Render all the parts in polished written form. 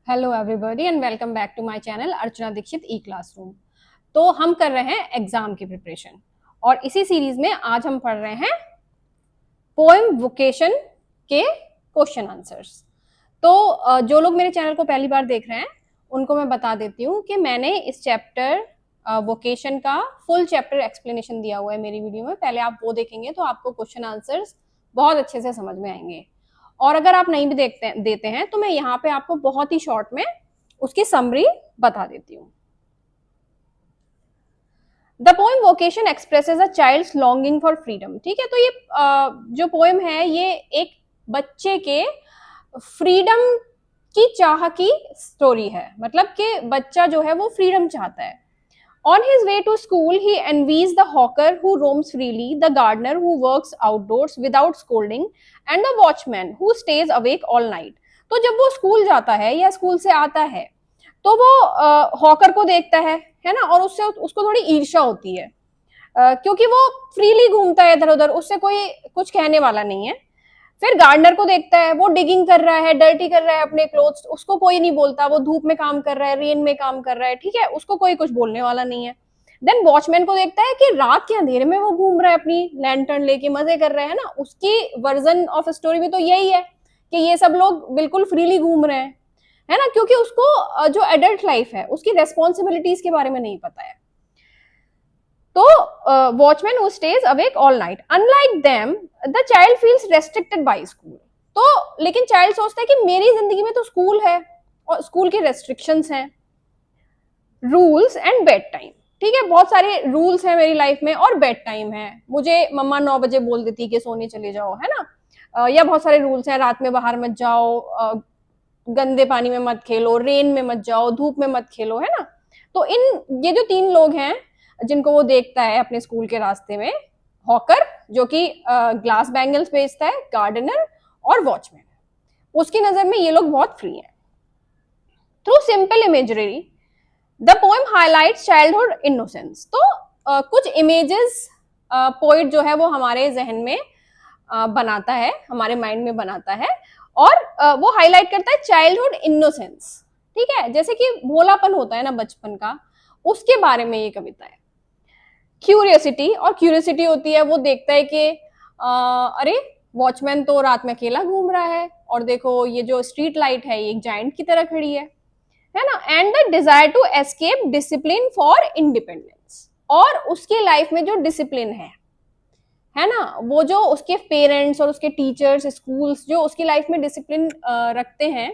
Hello everybody and welcome back to my channel Archana Dixit e classroom. तो हम कर रहे हैं एग्जाम की प्रिपरेशन और इसी सीरीज में आज हम पढ़ रहे हैं पोएम वोकेशन के क्वेश्चन आंसर्स। तो जो लोग मेरे चैनल को पहली बार देख रहे हैं उनको मैं बता देती हूँ कि मैंने इस चैप्टर वोकेशन का फुल चैप्टर एक्सप्लेनेशन दिया हुआ है मेरी वीडियो में। पहले आप वो देखेंगे तो आपको क्वेश्चन आंसर्स बहुत अच्छे से समझ में आएंगे। और अगर आप नहीं भी देते हैं तो मैं यहाँ पे आपको बहुत ही शॉर्ट में उसकी समरी बता देती हूँ। The poem vocation expresses a child's longing for freedom. ठीक है, तो ये जो पोएम है ये एक बच्चे के फ्रीडम की चाह की स्टोरी है। मतलब कि बच्चा जो है वो फ्रीडम चाहता है। On his way to school, he envies the hawker who roams freely, the gardener who works outdoors without scolding, and the watchman who stays awake all night. तो जब वो स्कूल जाता है या स्कूल से आता है तो वो हॉकर को देखता है ना, और उससे उसको थोड़ी ईर्ष्या होती है क्योंकि वो फ्रीली घूमता है इधर उधर, उससे कोई कुछ कहने वाला नहीं है। फिर गार्डनर को देखता है, वो डिगिंग कर रहा है, डर्टी कर रहा है अपने क्लोथ्स, उसको कोई नहीं बोलता, वो धूप में काम कर रहा है, रेन में काम कर रहा है, ठीक है, उसको कोई कुछ बोलने वाला नहीं है। देन वॉचमैन को देखता है कि रात के अंधेरे में वो घूम रहा है अपनी लैंटर्न लेके, मजे कर रहे हैं ना। उसकी वर्जन ऑफ स्टोरी में तो यही है कि ये सब लोग बिल्कुल फ्रीली घूम रहे हैं, है ना, क्योंकि उसको जो एडल्ट लाइफ है उसकी रेस्पॉन्सिबिलिटीज के बारे में नहीं पता है। तो watchman who stays awake all night, unlike them the child feels restricted by school. तो लेकिन चाइल्ड सोचता है कि मेरी जिंदगी में तो स्कूल है और स्कूल की रेस्ट्रिक्शंस हैं, रूल्स एंड बेड टाइम। ठीक है, बहुत सारे रूल्स हैं मेरी लाइफ में और बेड टाइम है, मुझे मम्मा 9 बजे बोल देती कि सोने चले जाओ, है ना। या बहुत सारे रूल्स हैं, रात में बाहर मत जाओ, गंदे पानी में मत खेलो, रेन में मत जाओ, धूप में मत खेलो, है ना। तो ये जो 3 लोग हैं जिनको वो देखता है अपने स्कूल के रास्ते में, हॉकर जो कि ग्लास बैंगल्स बेचता है, गार्डनर और वॉचमैन, उसकी नजर में ये लोग बहुत फ्री हैं। Through simple imagery the poem highlights childhood innocence. तो कुछ इमेजेस पोइट जो है वो हमारे जहन में बनाता है, हमारे माइंड में बनाता है, और वो हाईलाइट करता है चाइल्डहुड इनोसेंस। ठीक है, जैसे कि भोलापन होता है ना बचपन का, उसके बारे में ये कविता है। क्यूरियोसिटी, और क्यूरियोसिटी होती है, वो देखता है कि अरे वॉचमैन तो रात में अकेला घूम रहा है, और देखो ये जो स्ट्रीट लाइट है ये एक जायंट की तरह खड़ी है ना। And the desire to escape discipline for independence, और उसकी लाइफ में जो डिसिप्लिन है ना, वो जो उसके पेरेंट्स और उसके टीचर्स, स्कूल्स जो उसकी लाइफ में डिसिप्लिन रखते हैं,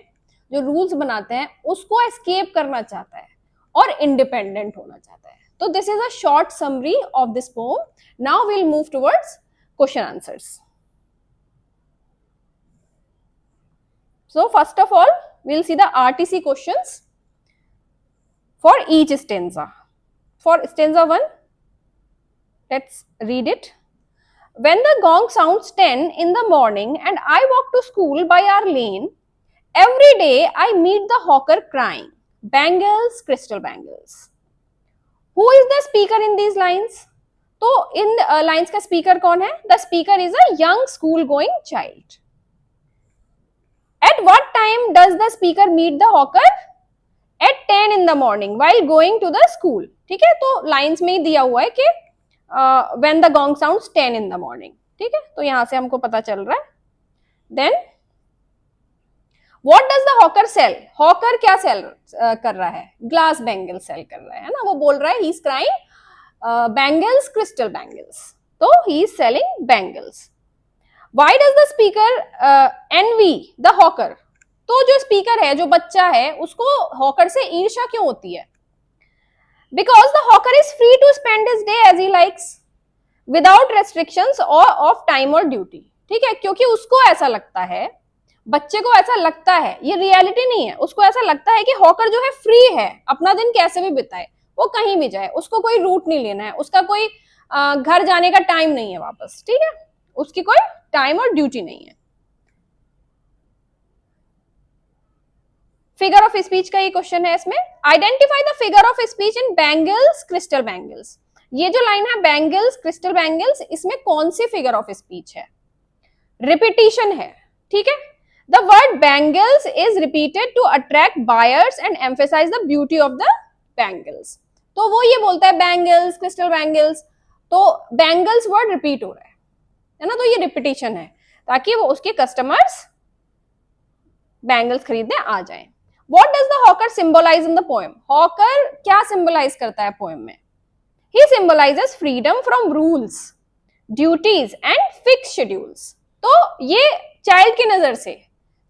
जो रूल्स बनाते हैं, उसको एस्केप करना चाहता है और इंडिपेंडेंट होना चाहता है। तो this is a short summary of this poem. Now we'll move towards question answers. So first of all, we'll see the RTC questions for each stanza. For stanza 1, let's read it. When the gong sounds 10 in the morning and I walk to school by our lane, every day I meet the hawker crying, bangles, crystal bangles. Who is the speaker in these lines? तो इन lines का speaker कौन है? The speaker is a young school going child. At what time does the speaker meet the hawker? At 10 in the morning while going to the school. ठीक है, तो lines में ही दिया हुआ है कि when the gong sounds 10 in the morning. ठीक है, तो यहां से हमको पता चल रहा है। Then what does the hawker sell? Hawker क्या सेल कर रहा है? ग्लास बैंगल सेल कर रहा है ना। वो बोल रहा है he is crying bangles, crystal bangles. तो he is selling bangles. Why does the speaker envy the hawker? तो जो स्पीकर है, जो बच्चा है, उसको हॉकर से ईर्ष्या क्यों होती है? Because the hawker is free to spend his day as he likes without restrictions or of time or duty. ठीक है, क्योंकि उसको ऐसा लगता है, बच्चे को ऐसा लगता है, ये रियलिटी नहीं है, उसको ऐसा लगता है कि हॉकर जो है फ्री है, अपना दिन कैसे भी बिताए, वो कहीं भी जाए, उसको कोई रूट नहीं लेना है, उसका कोई घर जाने का टाइम नहीं है वापस। ठीक है, उसकी कोई टाइम और ड्यूटी नहीं है। फिगर ऑफ स्पीच का ये क्वेश्चन है, इसमें identify the figure of speech in bangles, crystal bangles. ये जो लाइन है बैंगल्स, क्रिस्टल बैंगल्स, इसमें कौन सी फिगर ऑफ स्पीच है? रिपीटिशन है। ठीक है, The word bangles is repeated to attract buyers and emphasize the beauty of the bangles. तो वो ये बोलता है बैंगल्स, क्रिस्टल बैंगल्स, तो बैंगल्स वर्ड रिपीट हो रहा है ना, तो ये रिपीटिशन है ताकि वो उसके कस्टमर्स बैंगल्स खरीदने आ जाएं. What does the hawker symbolize in the poem? Hawker क्या सिंबलाइज करता है पोएम में? He symbolizes freedom from rules, duties and fixed schedules. तो ये चाइल्ड की नजर से,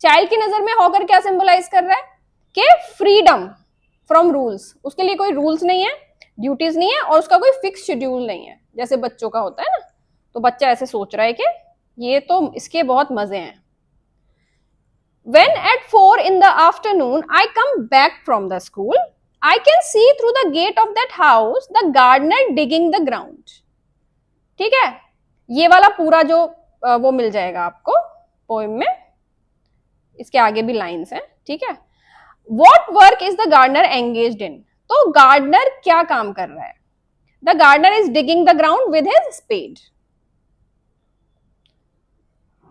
चाइल्ड की नजर में हॉकर क्या सिंबलाइज कर रहा है कि फ्रीडम फ्रॉम रूल्स, उसके लिए कोई रूल्स नहीं है, ड्यूटीज नहीं है और उसका कोई फिक्स शेड्यूल नहीं है जैसे बच्चों का होता है ना. तो बच्चा ऐसे सोच रहा है कि ये तो इसके बहुत मजे हैं. When at 4 in the afternoon I come back from the school, I can see through the gate of that house the gardener digging the ground. ठीक है, ये वाला पूरा जो वो मिल जाएगा आपको पोएम में, इसके आगे भी लाइंस हैं. ठीक है, What work is the gardener engaged in? तो गार्डनर क्या काम कर रहा है? The gardener is digging the ground with his spade.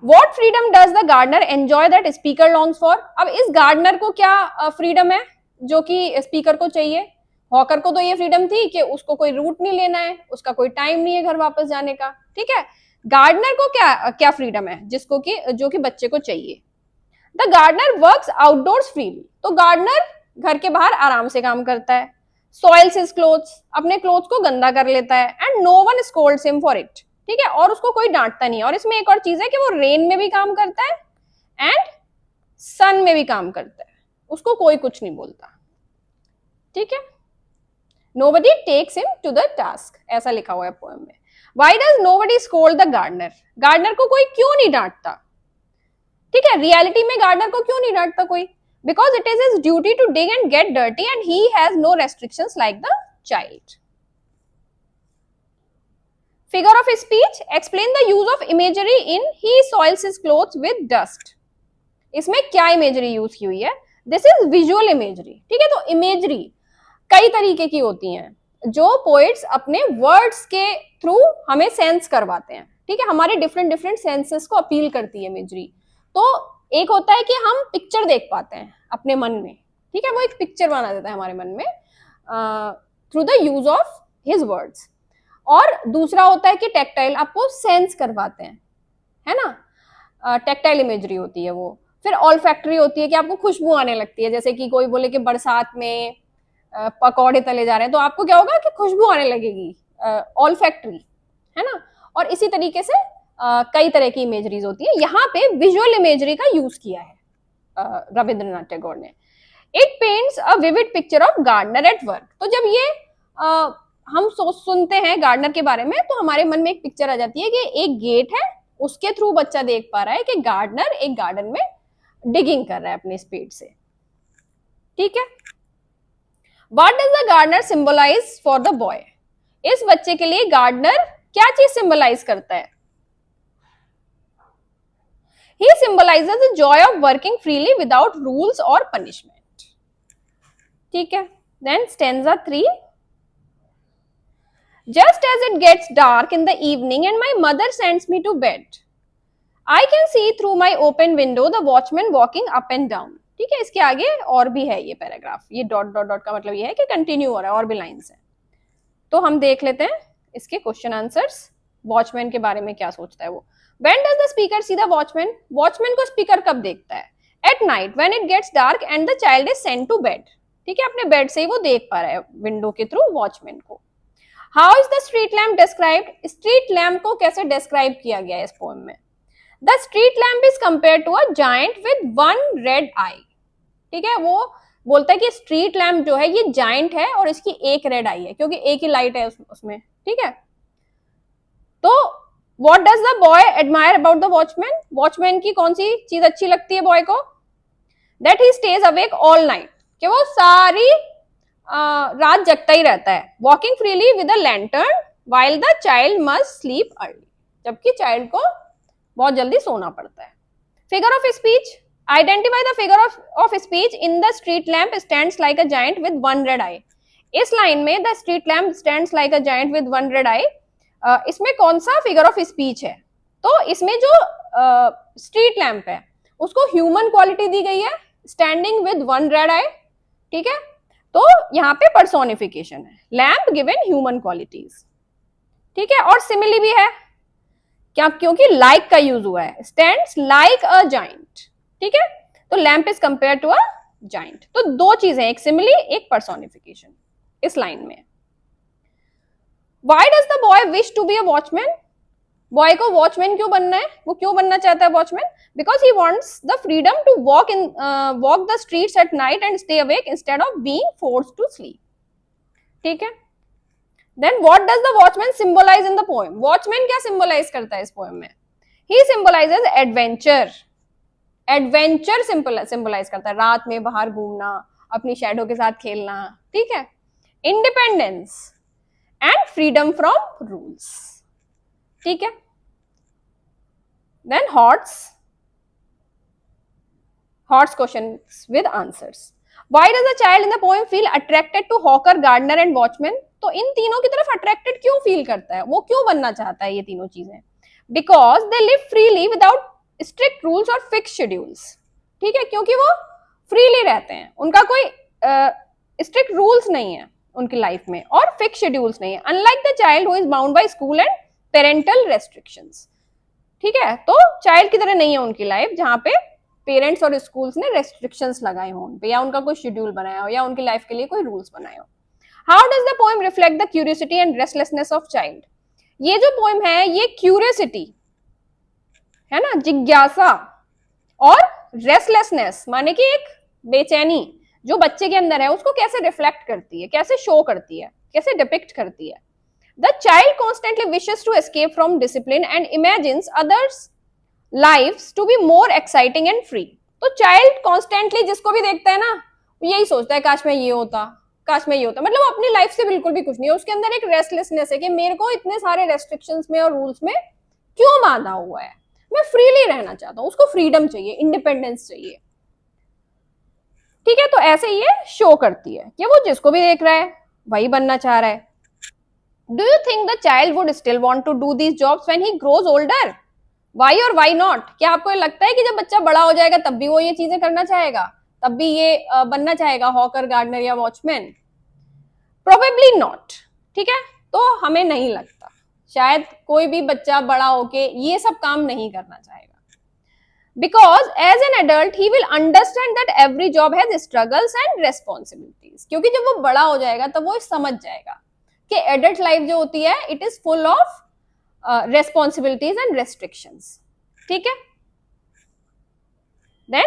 What freedom does the gardener enjoy that speaker longs for? अब इस गार्डनर को क्या फ्रीडम है जो कि स्पीकर को चाहिए? हॉकर को तो ये फ्रीडम थी कि उसको कोई रूट नहीं लेना है, उसका कोई टाइम नहीं है घर वापस जाने का. ठीक है, गार्डनर को क्या फ्रीडम है जिसको कि जो कि बच्चे को चाहिए? The gardener works outdoors freely. तो गार्डनर घर के बाहर आराम से काम करता है. सॉइल्स हिज क्लोथ्स, अपने क्लोथ्स को गंदा कर लेता है. And no one scolds him for it. ठीक है, और उसको कोई डांटता नहीं है. और इसमें एक और चीज है कि वो रेन में भी काम करता है एंड सन में भी काम करता है, उसको कोई कुछ नहीं बोलता. ठीक है, nobody takes him to the task, ऐसा लिखा हुआ है पोएम में. Why does nobody scold the gardener? Gardener को कोई क्यों नहीं डांटता? ठीक है, रियलिटी में गार्डनर को क्यों नहीं डांटता कोई? Because it is his duty to dig and get dirty and he has no restrictions like the child. Figure of speech, explain the use of imagery in he soils his clothes with dust. इसमें क्या imagery use की हुई है? This is visual imagery. ठीक है, तो imagery कई तरीके की होती हैं जो पोएट्स अपने वर्ड्स के थ्रू हमें सेंस करवाते हैं. ठीक है, हमारे डिफरेंट डिफरेंट सेंसेस को अपील करती है इमेजरी. तो एक होता है कि हम पिक्चर देख पाते हैं अपने मन में. ठीक है, वो एक पिक्चर बना देता है हमारे मन में through the use of his words. और दूसरा होता है कि टैक्टाइल, आपको सेंस करवाते हैं, है ना, टैक्टाइल इमेजरी होती है वो. फिर ऑल्फैक्टरी होती है कि आपको खुशबू आने लगती है, जैसे कि कोई बोले कि बरसात में पकौड़े तले जा रहे हैं तो आपको क्या होगा कि खुशबू आने लगेगी, ऑल्फैक्टरी, है ना. और इसी तरीके से कई तरह की इमेजरीज होती है. यहाँ पे विजुअल इमेजरी का यूज किया है रविंद्रनाथ टैगोर ने. It paints a vivid picture of gardener at work. तो जब ये हम सुनते हैं गार्डनर के बारे में तो हमारे मन में एक पिक्चर आ जाती है कि एक गेट है, उसके थ्रू बच्चा देख पा रहा है कि गार्डनर एक गार्डन में डिगिंग कर रहा है अपने स्पीड से. ठीक है, what does the gardener symbolise for the boy? इस बच्चे के लिए गार्डनर क्या चीज सिंबलाइज करता है? He symbolizes the joy of working freely without rules or punishment. ठीक है, then stanza 3. Just as it gets dark in the evening and my mother sends me to bed, I can see through my open window the watchman walking up and down. ठीक है, इसके आगे और भी है ये पैराग्राफ. ये dot dot dot का मतलब ये है कि कंटिन्यू हो रहा है, और भी लाइन्स हैं. तो हम देख लेते हैं इसके क्वेश्चन आंसर्स. वॉचमैन के बारे में क्या सोचता है वो. When does the speaker see the watchman? Watchman को स्पीकर कब देखता है? At night when it gets dark and the child is sent to bed. ठीक है, अपने बेड से ही वो देख पा रहा है विंडो के थ्रू वॉचमैन को. How is the street lamp described? Street lamp को कैसे डिस्क्राइब किया गया है इस पोएम में? The street lamp is compared to a giant with one red eye. ठीक है, वो बोलता है कि स्ट्रीट लैम्प जो है ये जाइंट है और इसकी एक रेड आई है क्योंकि एक ही लाइट है उसमें. ठीक है, तो What does the boy admire about the watchman? Watchman की कौन सी चीज अच्छी लगती है बॉय को? That he stays awake all night. कि वो सारी रात जगता ही रहता है. Walking freely with a lantern while the child must sleep early. जबकि चाइल्ड को बहुत जल्दी सोना पड़ता है. Figure of speech. Identify the figure of speech in the street lamp stands like a giant with one red eye. इस line में the street lamp stands like a giant with one red eye. इसमें कौन सा figure of speech है? तो इसमें जो street lamp है उसको ह्यूमन क्वालिटी दी गई है, स्टैंडिंग विद वन रेड आई, ठीक है, तो यहाँ पे पर्सोनिफिकेशन है, लैम्प गिवन ह्यूमन क्वालिटीज, ठीक है, और सिमिली भी है क्या, क्योंकि लाइक का यूज हुआ है, स्टैंड्स लाइक अ जाइंट, ठीक है, तो lamp is compare to a giant. तो दो चीजें, एक सिमिली एक पर्सोनिफिकेशन इस लाइन में। Why does the boy wish to be a watchman? Boy को वॉचमैन क्यों बनना है, वो क्यों बनना चाहता है watchman? Because he wants the freedom to walk the streets at night and stay awake instead of being forced to sleep, ठीक है। Then what does the watchman symbolise in the poem? Watchman क्या symbolise करता है इस poem में? He symbolises adventure, adventure symbolise करता है, रात में बाहर घूमना, अपनी शैडो के साथ खेलना, ठीक है, independence and freedom from rules, ठीक है। Then HOTS questions with answers. Why does the child in the poem feel attracted to hawker, gardener and watchman? तो इन तीनों की तरफ अट्रैक्टेड क्यों फील करता है, वो क्यों बनना चाहता है ये तीनों चीजें? Because they live freely without strict rules और फिक्स शेड्यूल्स, ठीक है, क्योंकि वो फ्रीली रहते हैं, उनका कोई स्ट्रिक्ट रूल्स नहीं है उनकी लाइफ में और फिक्स शेड्यूल्स नहीं है, unlike the child who is bound by school and parental restrictions, ठीक है। तो चाइल्ड की तरह नहीं है उनकी लाइफ जहां पे पेरेंट्स और स्कूल्स ने रेस्ट्रिक्शंस लगाए हो उन पे, या उनका कोई शेड्यूल बनाया हो, या उनकी लाइफ के लिए कोई रूल्स बनाए हो। How does the poem reflect the curiosity and restlessness of child? ये जो पोएम है ये क्यूरियोसिटी है ना, जिज्ञासा, और रेस्टलेसनेस माने कि एक बेचैनी जो बच्चे के अंदर है उसको कैसे रिफ्लेक्ट करती है, कैसे शो करती है, कैसे डिपिक्ट करती है। The child constantly wishes to escape from discipline and imagines others' lives to be more exciting and free. तो चाइल्ड कॉन्स्टेंटली जिसको भी देखता है ना यही सोचता है काश मैं ये होता, काश मैं ये होता, मतलब अपनी लाइफ से बिल्कुल भी खुश नहीं है, उसके अंदर एक रेस्टलेसनेस है कि मेरे को इतने सारे रेस्ट्रिक्शंस में और रूल्स में क्यों बांधा हुआ है, मैं फ्रीली रहना चाहता हूँ, उसको फ्रीडम चाहिए, इंडिपेंडेंस चाहिए, ठीक है। तो ऐसे ये शो करती है कि वो जिसको भी देख रहा है वही बनना चाह रहा है। Do you think the child would still want to do these jobs when he grows older? Why or why not? क्या आपको लगता है कि जब बच्चा बड़ा हो जाएगा तब भी वो ये चीजें करना चाहेगा, तब भी ये बनना चाहेगा हॉकर, गार्डनर या वॉचमैन? Probably not, ठीक है। तो हमें नहीं लगता, शायद कोई भी बच्चा बड़ा होके ये सब काम नहीं करना चाहेगा। Because as an adult he will understand that every job has struggles and responsibilities. क्योंकि जब वो बड़ा हो जाएगा तब वो समझ जाएगा कि एडल्ट लाइफ जो होती है it is full of responsibilities and restrictions, ठीक है। Then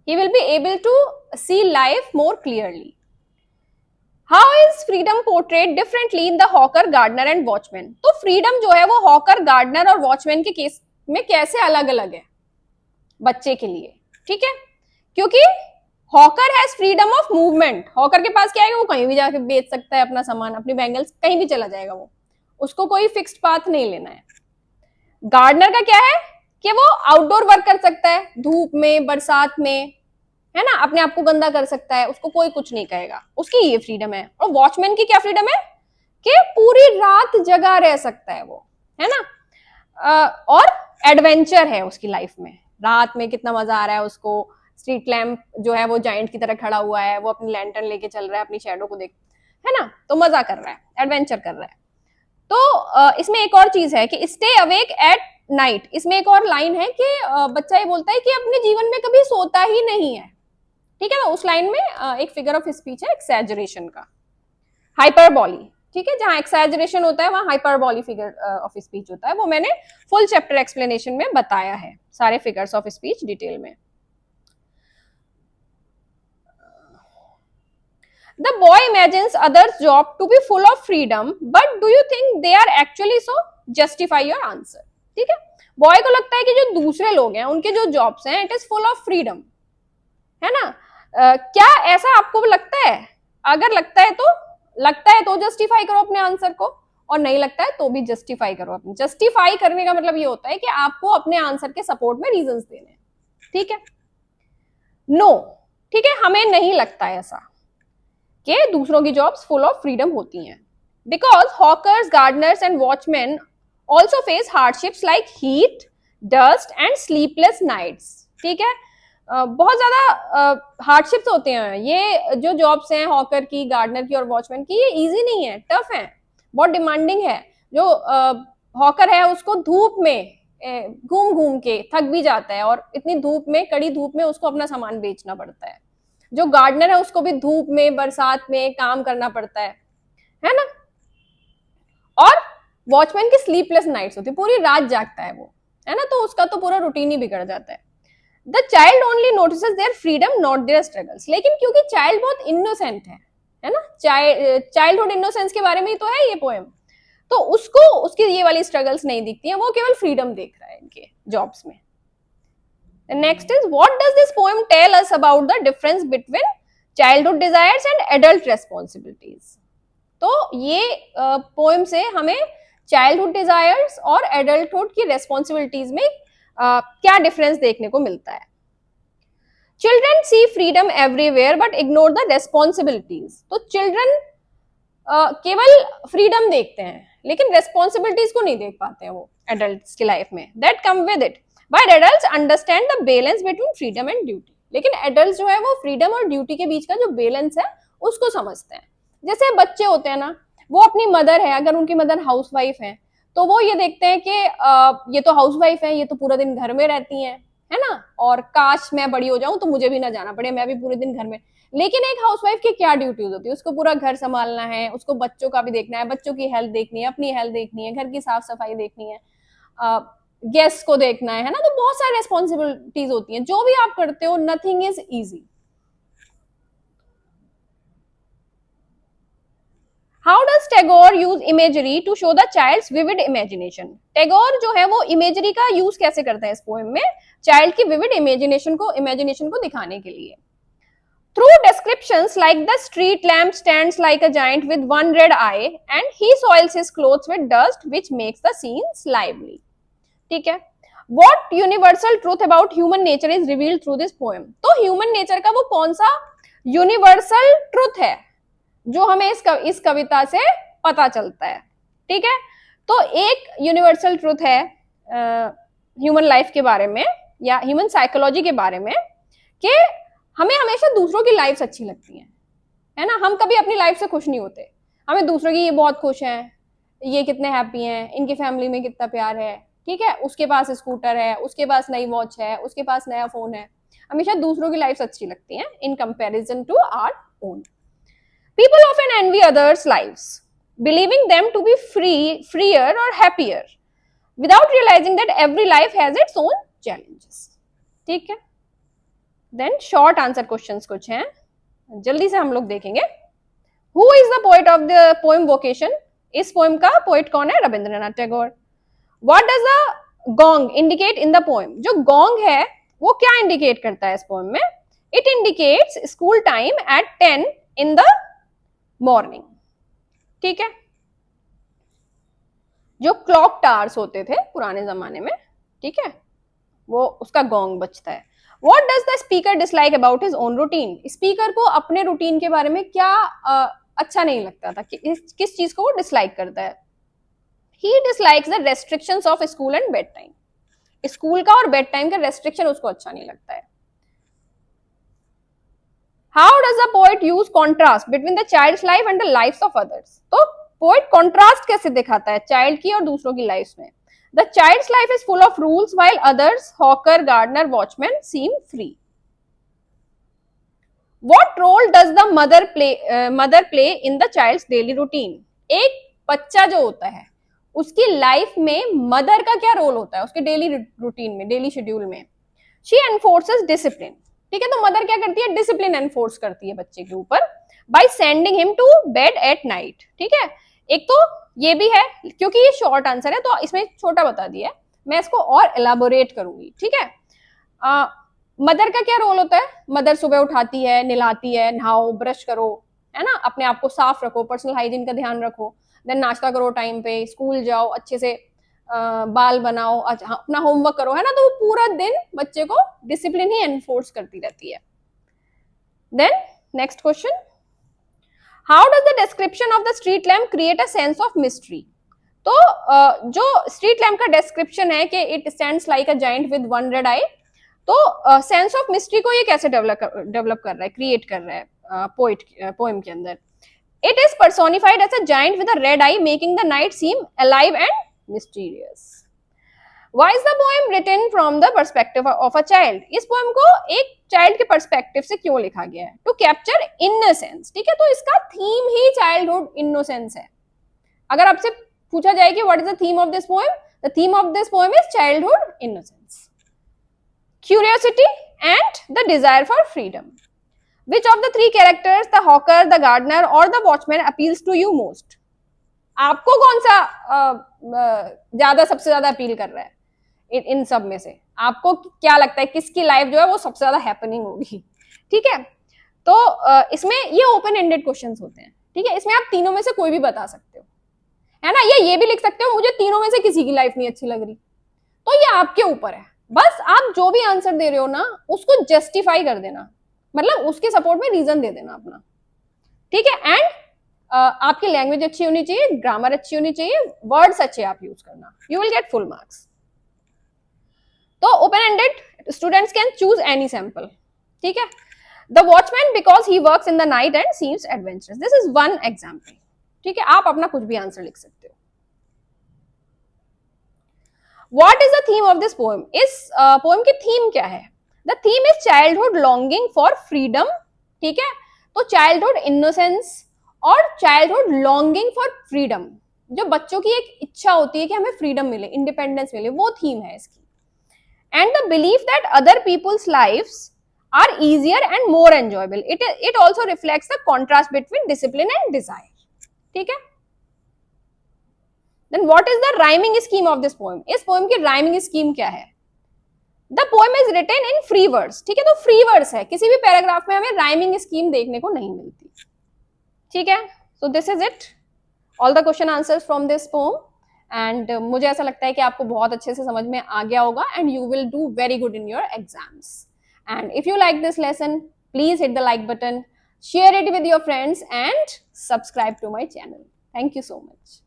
he will be able to see life more clearly. How is freedom portrayed differently in the hawker, gardener and watchman? तो फ्रीडम जो है वो hawker, gardener और watchman के case में कैसे अलग अलग है बच्चे के लिए, ठीक है, क्योंकि hawker has freedom of movement, hawker के पास क्या है वो कहीं भी जाके बेच सकता है अपना सामान, अपनी बैंगल्स, कहीं भी चला जाएगा वो, उसको कोई फिक्स्ड पाथ नहीं लेना है। गार्डनर का क्या है कि वो आउटडोर वर्क कर सकता है, धूप में, बरसात में, है ना, अपने आप को गंदा कर सकता है, उसको कोई कुछ नहीं कहेगा, उसकी ये फ्रीडम है। और वॉचमैन की क्या फ्रीडम है कि पूरी रात जगा रह सकता है वो, है ना, और एडवेंचर है उसकी लाइफ में, रात में कितना मजा आ रहा है उसको, स्ट्रीट लैम्प जो है वो जाइंट की तरह खड़ा हुआ है, वो अपनी लैंटर्न लेके चल रहा है, अपनी शैडो को देख, है ना, तो मजा कर रहा है, एडवेंचर कर रहा है। तो इसमें एक और चीज है कि स्टे अवेक एट नाइट, इसमें एक और लाइन है कि बच्चा ये बोलता है कि अपने जीवन में कभी सोता ही नहीं है, ठीक है ना। उस लाइन में एक फिगर ऑफ स्पीच है एक्सैजरेशन का, हाइपरबॉली, ठीक है, जहां एक्सैजरेशन होता है वहां हाइपरबॉली फिगर ऑफ स्पीच होता है। वो मैंने फुल चैप्टर एक्सप्लेनेशन में बताया है, सारे फिगर्स ऑफ स्पीच डिटेल में। The boy imagines others' job to be full of freedom, but do you think they are actually so? Justify your answer, ठीक है। बॉय को लगता है कि जो दूसरे लोग हैं उनके जो जॉब्स हैं it is full of freedom, है ना। क्या ऐसा आपको लगता है? अगर लगता है तो जस्टिफाई करो अपने आंसर को, और नहीं लगता है तो भी जस्टिफाई करो अपने। जस्टिफाई करने का मतलब ये होता है कि आपको अपने आंसर के सपोर्ट में रीजंस देने हैं, ठीक है। नो, ठीक है, हमें नहीं लगता है ऐसा कि दूसरों की जॉब्स फुल ऑफ फ्रीडम होती हैं, because hawkers, gardeners and watchman also face hardships like heat, dust and sleepless nights. ठीक है, बहुत ज्यादा हार्डशिप्स होते हैं। ये जो जॉब्स हैं हॉकर की, गार्डनर की और वॉचमैन की, ये इजी नहीं है, टफ है, बहुत डिमांडिंग है। जो हॉकर है उसको धूप में घूम घूम के थक भी जाता है और इतनी धूप में, कड़ी धूप में उसको अपना सामान बेचना पड़ता है। जो गार्डनर है उसको भी धूप में, बरसात में काम करना पड़ता है ना। और वॉचमैन की स्लीपलेस नाइट्स होती है, पूरी रात जागता है वो, है ना, तो उसका तो पूरा रूटीन ही बिगड़ जाता है। The child only notices their freedom not there struggles. लेकिन क्योंकि चाइल्ड बहुत इनोसेंट है ना, चाइल्डहुड इनोसेंस के बारे में ही तो है ये पोएम, तो उसको उसकी ये वाली स्ट्रगल्स नहीं दिखती है, वो केवल फ्रीडम देख रहा है इनके जॉब्स में। Next is what does this poem tell us about the difference between childhood desires and adult responsibilities. तो ये पोएम से हमें चाइल्डहुड डिजायर्स और एडल्टहुड की रेस्पॉन्सिबिलिटीज में क्या डिफरेंस देखने को मिलता है। Children see freedom everywhere but ignore the responsibilities. तो चिल्ड्रन केवल फ्रीडम देखते हैं लेकिन रेस्पॉन्सिबिलिटीज को नहीं देख पाते हैं वो एडल्ट्स की लाइफ में। That come with it, but adults understand the balance between freedom and duty. लेकिन एडल्ट्स जो है वो फ्रीडम और ड्यूटी के बीच का जो बैलेंस है उसको समझते हैं। जैसे बच्चे होते हैं ना, वो अपनी मदर है, अगर उनकी मदर हाउसवाइफ है तो वो ये देखते हैं कि ये तो हाउसवाइफ है, ये तो पूरा दिन घर में रहती हैं, है ना, और काश मैं बड़ी हो जाऊं तो मुझे भी ना जाना पड़े, मैं भी पूरे दिन घर में। लेकिन एक हाउसवाइफ की क्या ड्यूटीज होती है, उसको पूरा घर संभालना है, उसको बच्चों का भी देखना है, बच्चों की हेल्थ देखनी है, अपनी हेल्थ देखनी है, घर की साफ सफाई देखनी है, गेस्ट को देखना है ना। तो बहुत सारी रेस्पॉन्सिबिलिटीज होती हैं। जो भी आप करते हो, nothing is easy. How does Tagore use imagery to show the child's vivid imagination. Tagore जो है वो इमेजरी का यूज कैसे करता है इस पोएम में, चाइल्ड की विविड इमेजिनेशन को दिखाने के लिए। Through descriptions like the street lamp stands like a giant with one red eye and he soils his clothes with dust which makes the scenes lively. ठीक है, what universal truth about human nature is revealed through this poem। तो human nature का वो कौन सा universal truth है जो हमें इस कविता से पता चलता है। ठीक है, तो एक यूनिवर्सल ट्रूथ है ह्यूमन लाइफ के बारे में या ह्यूमन साइकोलॉजी के बारे में कि हमें हमेशा दूसरों की लाइफ अच्छी लगती है ना। हम कभी अपनी लाइफ से खुश नहीं होते, हमें दूसरों की ये बहुत खुश हैं, ये कितने हैप्पी हैं, इनकी फैमिली में कितना प्यार है, ठीक है, उसके पास स्कूटर है, उसके पास नई वॉच है, उसके पास नया फोन है। हमेशा दूसरों की लाइफ अच्छी लगती है in comparison to our own. People often envy others' lives, believing them to be freer or happier, without realizing that every life has its own challenges. ठीक है, then short answer questions कुछ हैं, जल्दी से हम लोग देखेंगे। Who is the poet of the poem Vocation? इस poem का poet कौन है? Rabindranath Tagore. What does the gong indicate in the poem? जो gong है वो क्या indicate करता है इस poem में? It indicates school time at 10 in the morning. ठीक है, जो क्लॉक टावर्स होते थे पुराने जमाने में, ठीक है, वो उसका गोंग बजता है। What does the speaker dislike about his own routine. Speaker को अपने रूटीन के बारे में क्या अच्छा नहीं लगता था, किस चीज को वो डिसलाइक करता है। He dislikes the restrictions of school and bed time. School का और बेड टाइम का रेस्ट्रिक्शन उसको अच्छा नहीं लगता है। How does the poet use contrast between the child's life and the lives of others? तो poet contrast कैसे दिखाता है child की और दूसरों की lives में। The child's life is full of rules while others, hawker, gardener, watchman, seem free. What role does the mother play in the child's daily routine? एक बच्चा जो होता है उसकी लाइफ में मदर का क्या रोल होता है उसके डेली रूटीन में, डेली शेड्यूल में। She enforces discipline. ठीक है, तो मदर क्या करती है, डिसिप्लिन एनफोर्स करती है बच्चे के ऊपर by sending him to bed at night. ठीक है, एक तो ये भी है, क्योंकि ये शॉर्ट आंसर है तो इसमें छोटा बता दिया है, मैं इसको और एलाबोरेट करूंगी। ठीक है, मदर का क्या रोल होता है, मदर सुबह उठाती है, नहलाती है, नहाओ, ब्रश करो, है ना, अपने आप को साफ रखो, पर्सनल हाइजीन का ध्यान रखो, देन नाश्ता करो टाइम पे, स्कूल जाओ, अच्छे से बाल बनाओ, अपना होमवर्क करो, है ना। तो वो पूरा दिन बच्चे को डिसिप्लिन ही एनफोर्स करती रहती है। Then next question, how does the description of the street lamp create a sense of mystery. तो जो स्ट्रीट लैम्प का डिस्क्रिप्शन है कि it stands like a giant with one red eye, तो सेंस ऑफ मिस्ट्री को ये कैसे develop कर रहा है, क्रिएट कर रहा है पोएम के अंदर. It is personified as a giant with a red eye making the night seem alive and mysterious. Why is the poem written from the perspective of a child? इस poem को एक child के perspective से क्यों लिखा गया है? To capture innocence. ठीक है, तो इसका थीम ही चाइल्डहुड इनोसेंस है. अगर आपसे पूछा जाए कि what is the theme of this poem, the theme of this poem is childhood innocence, curiosity and the desire for freedom. Which of the three characters, the hawker, the gardener or the watchman appeals to you most? आपको कौन सा ज्यादा सबसे ज्यादा appeal कर रहा है इन सब में से? आपको क्या लगता है किसकी लाइफ जो है वो सबसे ज्यादा हैपनिंग होगी? ठीक है, तो इसमें ये ओपन एंडेड क्वेश्चंस होते हैं. ठीक है, इसमें आप तीनों में से कोई भी बता सकते हो, है ना. ये भी लिख सकते हो मुझे तीनों में से किसी की लाइफ नहीं अच्छी लग रही. तो ये आपके ऊपर है. बस आप जो भी आंसर दे रहे हो ना उसको जस्टिफाई कर देना, मतलब उसके सपोर्ट में रीजन दे देना अपना. ठीक है, एंड आपकी लैंग्वेज अच्छी होनी चाहिए, ग्रामर अच्छी होनी चाहिए, वर्ड्स अच्छे आप यूज करना. You will get full marks. तो open ended students can choose any sample. ठीक है, the watchman because he works in the night and seems adventurous. This is one example. ठीक है, आप अपना कुछ भी आंसर लिख सकते हो. What is the theme of this poem? इस पोएम की थीम क्या है? The theme is childhood longing for freedom. ठीक है, तो चाइल्डहुड इनोसेंस और चाइल्डहुड लॉन्गिंग फॉर फ्रीडम, जो बच्चों की एक इच्छा होती है कि हमें फ्रीडम मिले, इंडिपेंडेंस मिले, वो थीम है इसकी. And the belief that other people's lives are easier and more enjoyable. It also reflects the contrast between discipline and desire. ठीक है, then what is the rhyming scheme of this poem? इस poem की rhyming scheme क्या है? The poem is written in free words. ठीक है, तो free words है, किसी भी पैराग्राफ में हमें राइमिंग स्कीम देखने को नहीं मिलती. ठीक है, so this is it, all the question answers from this poem. And मुझे ऐसा लगता है कि आपको बहुत अच्छे से समझ में आ गया होगा and you will do very good in your exams. And if you like this lesson, please hit the like button, share it with your friends and subscribe to my channel. Thank you so much.